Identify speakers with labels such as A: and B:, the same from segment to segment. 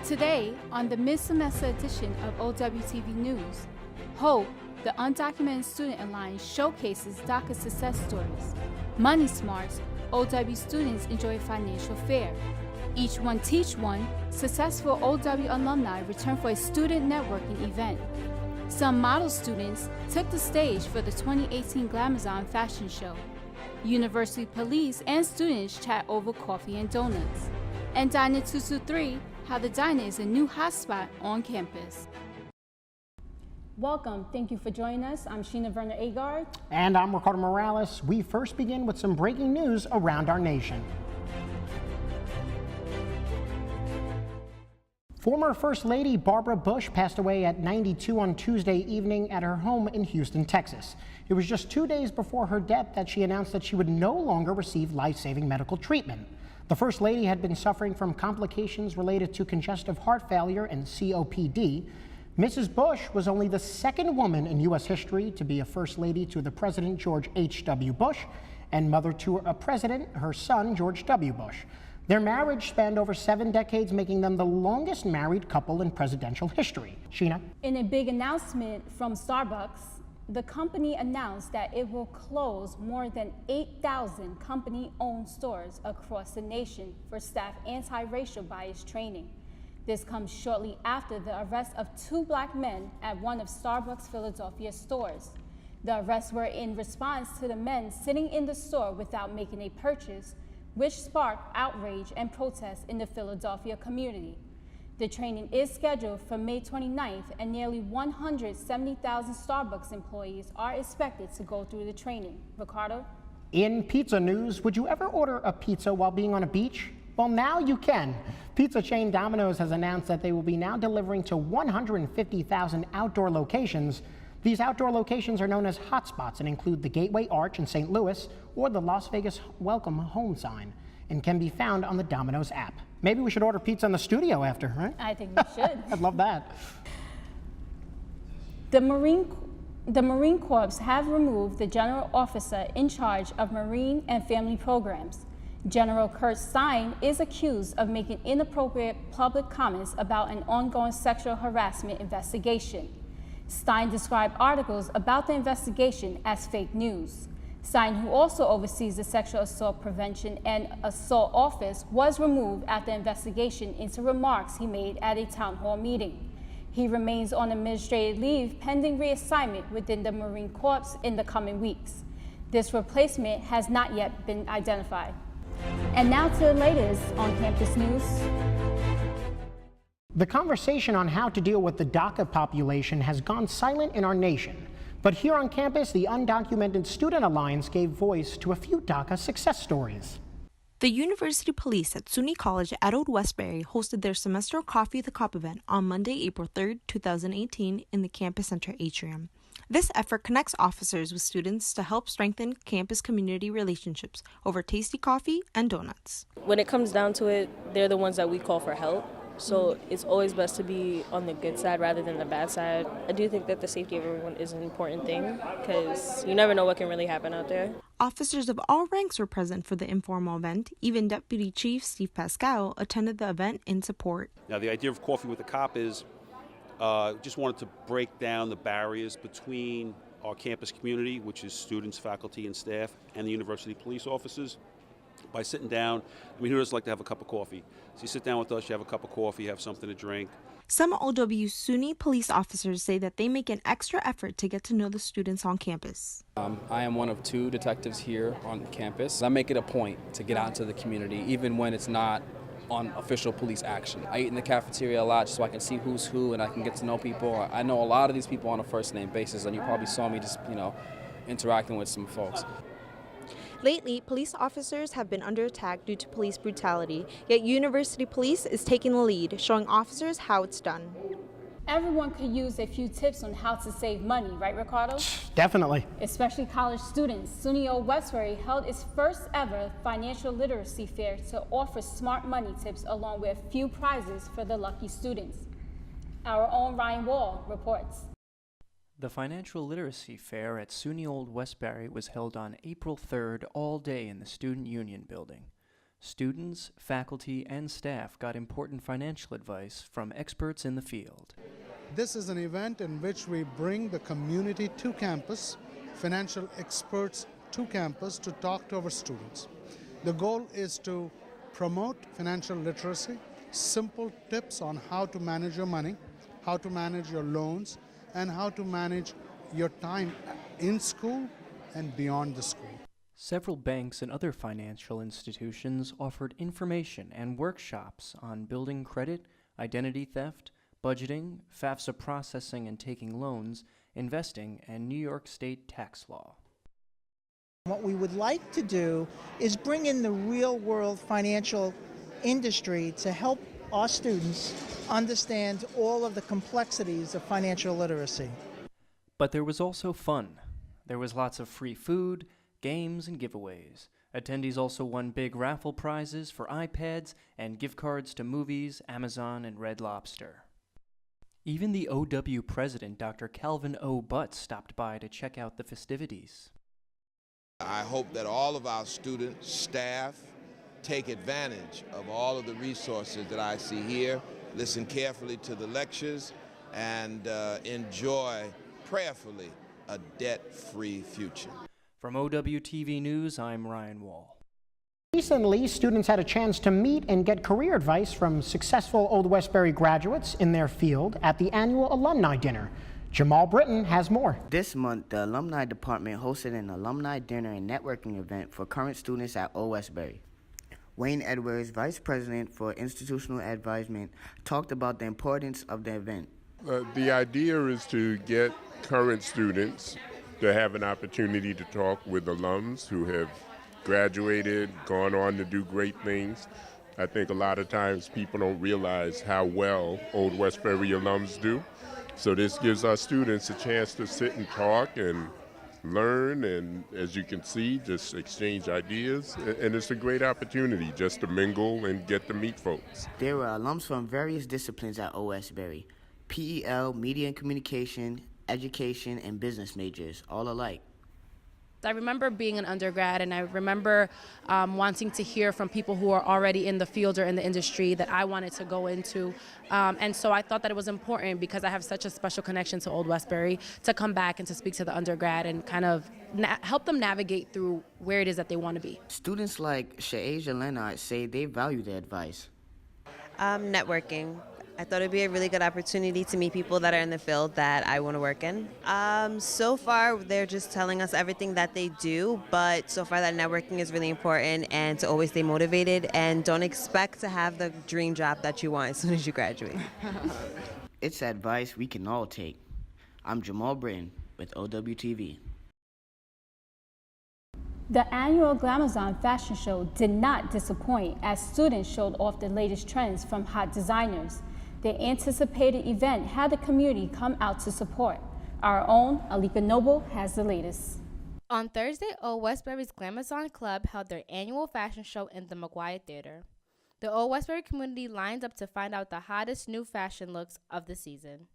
A: Today, on the mid-semester edition of Owtv News, Hope, the Undocumented Student Alliance, showcases DACA success stories. Money Smarts, OW students enjoy financial fair. Each One Teach One, successful OW alumni return for a student networking event. Some model students took the stage for the 2018 Glamazon fashion show. University police and students chat over coffee and donuts. And Diner 223, how the diner is a new hotspot on campus. Welcome. Thank you for joining us. I'm Sheena Verner-Agard.
B: And I'm Ricardo Morales. We first begin with some breaking news around our nation. Former First Lady Barbara Bush passed away at 92 on Tuesday evening at her home in Houston, Texas. It was just 2 days before her death that she announced that she would no longer receive life-saving medical treatment. The First Lady had been suffering from complications related to congestive heart failure and COPD. Mrs. Bush was only the second woman in U.S. history to be a First Lady to the President George H.W. Bush and mother to a president, her son, George W. Bush. Their marriage spanned over 7 decades, making them the longest married couple in presidential history. Sheena?
A: In a big announcement from Starbucks, the company announced that it will close more than 8,000 company-owned stores across the nation for staff anti-racial bias training. This comes shortly after the arrest of 2 black men at one of Starbucks Philadelphia stores. The arrests were in response to the men sitting in the store without making a purchase, which sparked outrage and protest in the Philadelphia community. The training is scheduled for May 29th, and nearly 170,000 Starbucks employees are expected to go through the training. Ricardo?
B: In pizza news, would you ever order a pizza while being on a beach? Well, now you can. Pizza chain Domino's has announced that they will be now delivering to 150,000 outdoor locations. These outdoor locations are known as hotspots and include the Gateway Arch in St. Louis or the Las Vegas Welcome Home sign, and can be found on the Domino's app. Maybe we should order pizza in the studio after, right?
A: I think we should.
B: I'd love that.
A: The Marine Corps have removed the general officer in charge of Marine and Family Programs. General Kurt Stein is accused of making inappropriate public comments about an ongoing sexual harassment investigation. Stein described articles about the investigation as fake news. Stein, who also oversees the Sexual Assault Prevention and Assault Office, was removed after investigation into remarks he made at a town hall meeting. He remains on administrative leave pending reassignment within the Marine Corps in the coming weeks. This replacement has not yet been identified. And now to the latest on campus news.
B: The conversation on how to deal with the DACA population has gone silent in our nation. But here on campus, the Undocumented Student Alliance gave voice to a few DACA success stories.
C: The University Police at SUNY College at Old Westbury hosted their semester Coffee at the Cop event on Monday, April 3rd, 2018 in the Campus Center atrium. This effort connects officers with students to help strengthen campus community relationships over tasty coffee and donuts.
D: When it comes down to it, they're the ones that we call for help. So it's always best to be on the good side rather than the bad side. I do think that the safety of everyone is an important thing because you never know what can really happen out there.
C: Officers of all ranks were present for the informal event. Even Deputy Chief Steve Pascal attended the event in support.
E: Now, the idea of Coffee with the Cop is just wanted to break down the barriers between our campus community, which is students, faculty, and staff, and the university police officers. By sitting down, I mean, who doesn't like to have a cup of coffee? So you sit down with us, you have a cup of coffee, you have something to drink.
C: Some OW SUNY police officers say that they make an extra effort to get to know the students on campus.
F: I am one of 2 detectives here on campus. I make it a point to get out into the community, even when it's not on official police action. I eat in the cafeteria a lot just so I can see who's who and I can get to know people. I know a lot of these people on a first-name basis, and you probably saw me just, interacting with some folks.
C: Lately, police officers have been under attack due to police brutality, yet University Police is taking the lead, showing officers how it's done.
A: Everyone could use a few tips on how to save money, right, Ricardo?
B: Definitely.
A: Especially college students. SUNY Old Westbury held its first ever financial literacy fair to offer smart money tips along with a few prizes for the lucky students. Our own Ryan Wall reports.
G: The Financial Literacy Fair at SUNY Old Westbury was held on April 3rd all day in the Student Union building. Students, faculty, and staff got important financial advice from experts in the field.
H: This is an event in which we bring the community to campus, financial experts to campus to talk to our students. The goal is to promote financial literacy, simple tips on how to manage your money, how to manage your loans, and how to manage your time in school and beyond the school.
G: Several banks and other financial institutions offered information and workshops on building credit, identity theft, budgeting, FAFSA processing and taking loans, investing, and New York State tax law.
I: What we would like to do is bring in the real-world financial industry to help our students understand all of the complexities of financial literacy.
G: But there was also fun. There was lots of free food, games, and giveaways. Attendees also won big raffle prizes for iPads and gift cards to movies, Amazon, and Red Lobster. Even the OW president, Dr. Calvin O. Butts, stopped by to check out the festivities.
J: I hope that all of our students, staff, take advantage of all of the resources that I see here, listen carefully to the lectures, and enjoy prayerfully a debt-free future.
G: From Owtv News, I'm Ryan Wall.
B: Recently, students had a chance to meet and get career advice from successful Old Westbury graduates in their field at the annual alumni dinner. Jamal Britton has more.
K: This month, the Alumni Department hosted an alumni dinner and networking event for current students at Old Westbury. Wayne Edwards, Vice President for Institutional Advisement, talked about the importance of the event.
L: The idea is to get current students to have an opportunity to talk with alums who have graduated, gone on to do great things. I think a lot of times people don't realize how well Old Westbury alums do. So this gives our students a chance to sit and talk and learn, and as you can see, just exchange ideas. And it's a great opportunity just to mingle and get to meet folks.
K: There were alums from various disciplines at Old Westbury: PEL, Media and Communication, Education, and Business majors, all alike.
M: I remember being an undergrad, and I remember wanting to hear from people who are already in the field or in the industry that I wanted to go into. And so I thought that it was important, because I have such a special connection to Old Westbury, to come back and to speak to the undergrad and kind of help them navigate through where it is that they want to be.
K: Students like Sha'asia Leonard say they value the advice.
N: Networking. I thought it'd be a really good opportunity to meet people that are in the field that I want to work in. So far, they're just telling us everything that they do, but so far that networking is really important, and to always stay motivated and don't expect to have the dream job that you want as soon as you graduate.
K: It's advice we can all take. I'm Jamal Britton with OWTV.
A: The annual Glamazon fashion show did not disappoint, as students showed off the latest trends from hot designers. The anticipated event had the community come out to support. Our own Alika Noble has the latest.
O: On Thursday, Old Westbury's Glamazon Club held their annual fashion show in the McGuire Theater. The Old Westbury community lined up to find out the hottest new fashion looks of the season.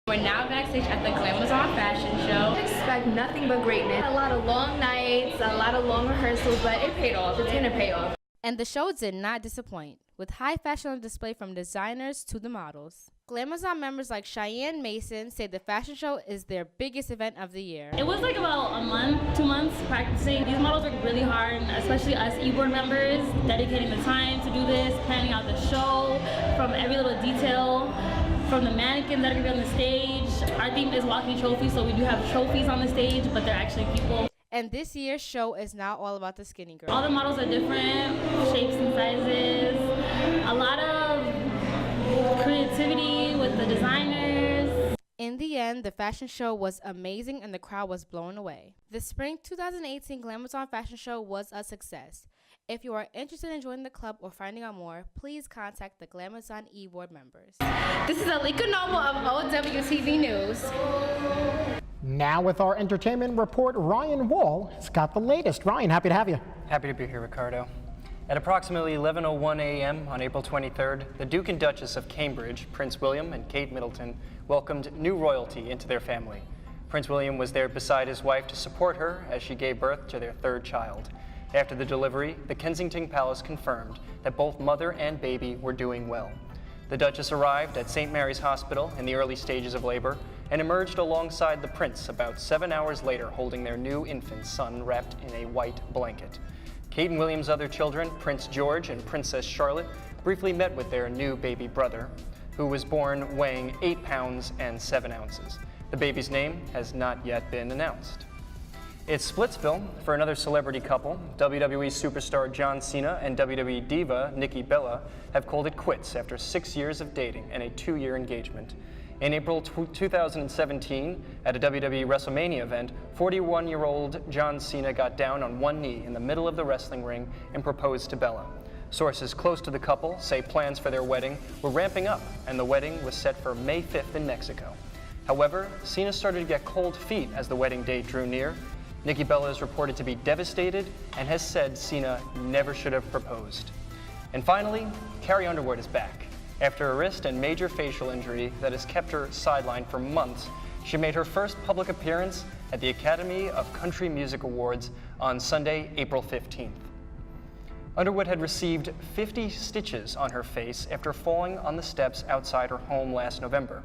P: We're now backstage at the Glamazon Fashion Show. Expect nothing but greatness. A lot of long nights, a lot of long rehearsals, but it paid off. It's gonna pay off.
O: And the show did not disappoint, with high fashion on display from designers to the models. Glamazon members like Cheyenne Mason say the fashion show is their biggest event of the year.
Q: It was like about a month, 2 months practicing. These models work really hard, especially us e-board members, dedicating the time to do this, planning out the show, from every little detail, from the mannequins that are gonna be on the stage. Our theme is walking trophies, so we do have trophies on the stage, but they're actually people.
O: And this year's show is now all about the skinny girl.
Q: All the models are different, shapes and sizes. A lot of creativity with the designers.
O: In the end, the fashion show was amazing and the crowd was blown away. The Spring 2018 Glamazon Fashion Show was a success. If you are interested in joining the club or finding out more, please contact the Glamazon e-board members.
P: This is Alika Noble of OWTV News.
B: Now with our entertainment report, Ryan Wall has got the latest. Ryan, happy to have you.
R: Happy to be here, Ricardo. At approximately 11:01 a.m. on April 23rd, the Duke and Duchess of Cambridge, Prince William and Kate Middleton, welcomed new royalty into their family. Prince William was there beside his wife to support her as she gave birth to their third child. After the delivery, the Kensington Palace confirmed that both mother and baby were doing well. The Duchess arrived at St. Mary's Hospital in the early stages of labor and emerged alongside the Prince about 7 hours later, holding their new infant son wrapped in a white blanket. Kate and William's other children, Prince George and Princess Charlotte, briefly met with their new baby brother, who was born weighing 8 pounds and 7 ounces. The baby's name has not yet been announced. It's Splitsville for another celebrity couple. WWE superstar John Cena and WWE diva Nikki Bella have called it quits after 6 years of dating and a 2-year engagement. In April 2017, at a WWE WrestleMania event, 41-year-old John Cena got down on one knee in the middle of the wrestling ring and proposed to Bella. Sources close to the couple say plans for their wedding were ramping up, and the wedding was set for May 5th in Mexico. However, Cena started to get cold feet as the wedding date drew near. Nikki Bella is reported to be devastated and has said Cena never should have proposed. And finally, Carrie Underwood is back. After a wrist and major facial injury that has kept her sidelined for months, she made her first public appearance at the Academy of Country Music Awards on Sunday, April 15th. Underwood had received 50 stitches on her face after falling on the steps outside her home last November.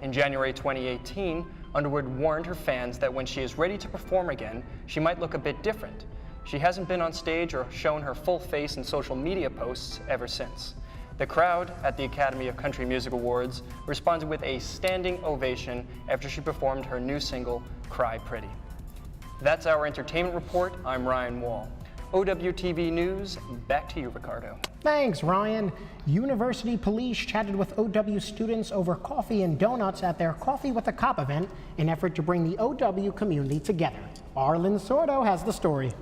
R: In January 2018, Underwood warned her fans that when she is ready to perform again, she might look a bit different. She hasn't been on stage or shown her full face in social media posts ever since. The crowd at the Academy of Country Music Awards responded with a standing ovation after she performed her new single, Cry Pretty. That's our entertainment report. I'm Ryan Wall. OWTV News, back to you, Ricardo.
B: Thanks, Ryan. University police chatted with OW students over coffee and donuts at their Coffee with a Cop event in an effort to bring the OW community together. Arlen Sordo has the story.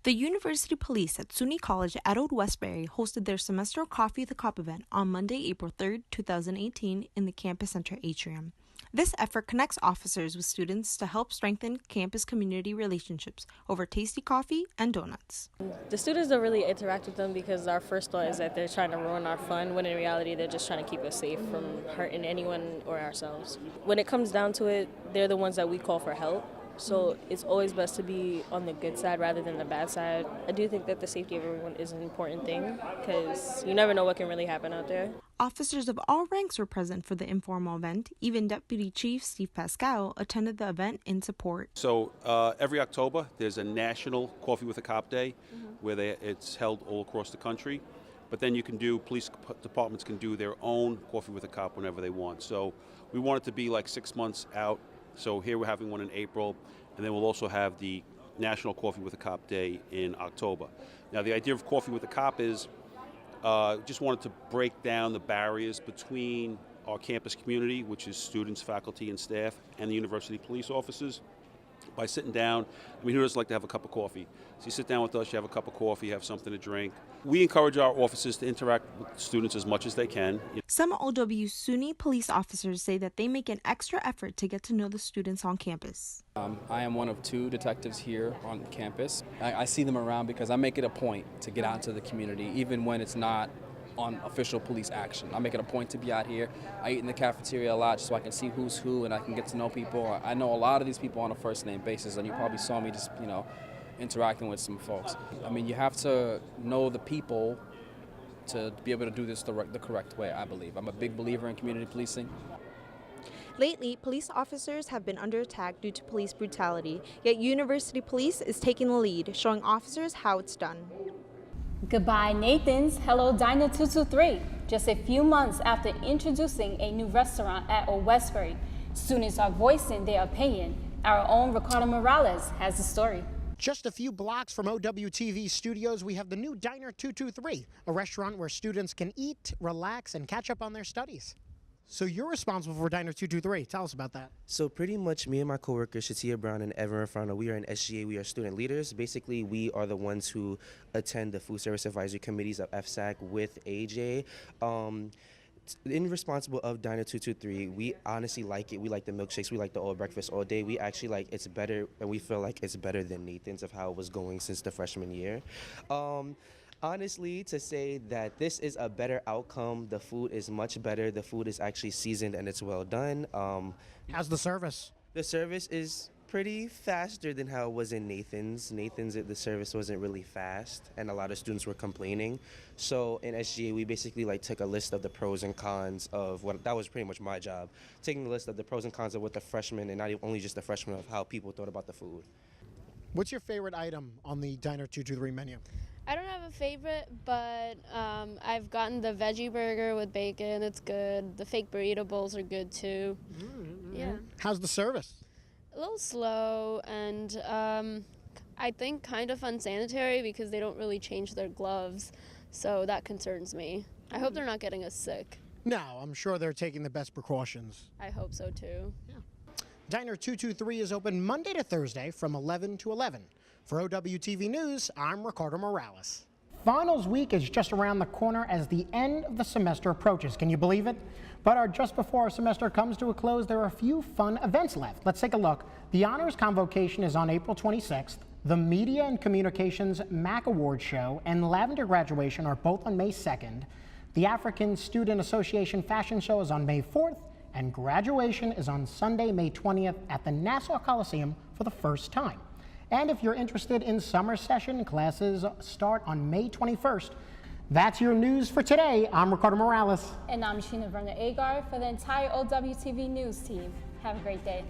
C: The University Police at SUNY College at Old Westbury hosted their semester Coffee with the Cop event on Monday, April 3rd, 2018 in the campus center atrium. This effort connects officers with students to help strengthen campus community relationships over tasty coffee and donuts.
D: The students don't really interact with them because our first thought is that they're trying to ruin our fun, when in reality they're just trying to keep us safe from hurting anyone or ourselves. When it comes down to it, they're the ones that we call for help. So it's always best to be on the good side rather than the bad side. I do think that the safety of everyone is an important thing because you never know what can really happen out there.
C: Officers of all ranks were present for the informal event. Even Deputy Chief Steve Pascal attended the event in support.
E: So every October, there's a National Coffee with a Cop Day where it's held all across the country. But then police departments can do their own Coffee with a Cop whenever they want. So we want it to be like 6 months out. So here we're having one in April, and then we'll also have the National Coffee with a Cop Day in October. Now, the idea of Coffee with a Cop is just wanted to break down the barriers between our campus community, which is students, faculty, and staff, and the university police officers, by sitting down. I mean, who doesn't like to have a cup of coffee? So you sit down with us, you have a cup of coffee, you have something to drink. We encourage our officers to interact with students as much as they can.
C: Some OW SUNY police officers say that they make an extra effort to get to know the students on campus.
F: I am one of 2 detectives here on campus. I see them around because I make it a point to get out to the community, even when it's not on official police action. I make it a point to be out here. I eat in the cafeteria a lot just so I can see who's who and I can get to know people. I know a lot of these people on a first name basis, and you probably saw me just, interacting with some folks. I mean, you have to know the people to be able to do this the correct way, I believe. I'm a big believer in community policing.
C: Lately, police officers have been under attack due to police brutality, yet University Police is taking the lead, showing officers how it's done.
A: Goodbye, Nathan's. Hello, Diner 223. Just a few months after introducing a new restaurant at Old Westbury, students are voicing their opinion. Our own Ricardo Morales has the story.
B: Just a few blocks from OWTV studios, we have the new Diner 223, a restaurant where students can eat, relax, and catch up on their studies. So you're responsible for Diner 223. Tell us about that.
S: So pretty much me and my coworkers, Shatia Brown and Evan Rafano, we are in SGA, we are student leaders. Basically, we are the ones who attend the food service advisory committees of FSAC with AJ. In responsible of Diner 223, we honestly like it. We like the milkshakes. We like the all breakfast all day. We actually like it's better, and we feel like it's better than Nathan's of how it was going since the freshman year. Honestly, to say that this is a better outcome, the food is much better. The food is actually seasoned and it's well done.
B: How's the service?
S: The service is pretty faster than how it was in Nathan's. The service wasn't really fast, and a lot of students were complaining. So in SGA, we basically took a list of the pros and cons of that was pretty much my job, taking the list of the pros and cons of what the freshmen, and not only just the freshmen, of how people thought about the food.
B: What's your favorite item on the Diner 223 menu?
T: I don't have a favorite, but I've gotten the veggie burger with bacon. It's good. The fake burrito bowls are good too. Yeah.
B: How's the service?
T: A little slow and I think kind of unsanitary because they don't really change their gloves. So that concerns me. I hope they're not getting us sick.
B: No, I'm sure they're taking the best precautions.
T: I hope so too.
B: Yeah. Diner 223 is open Monday to Thursday from 11 to 11. For Owtv News, I'm Ricardo Morales. Finals week is just around the corner as the end of the semester approaches. Can you believe it? But just before our semester comes to a close, there are a few fun events left. Let's take a look. The Honors Convocation is on April 26th. The Media and Communications MAC Awards Show and Lavender Graduation are both on May 2nd. The African Student Association Fashion Show is on May 4th. And graduation is on Sunday, May 20th at the Nassau Coliseum for the first time. And if you're interested in summer session, classes start on May 21st. That's your news for today. I'm Ricardo Morales.
A: And I'm Sheena Verner Agar for the entire OWTV News team. Have a great day.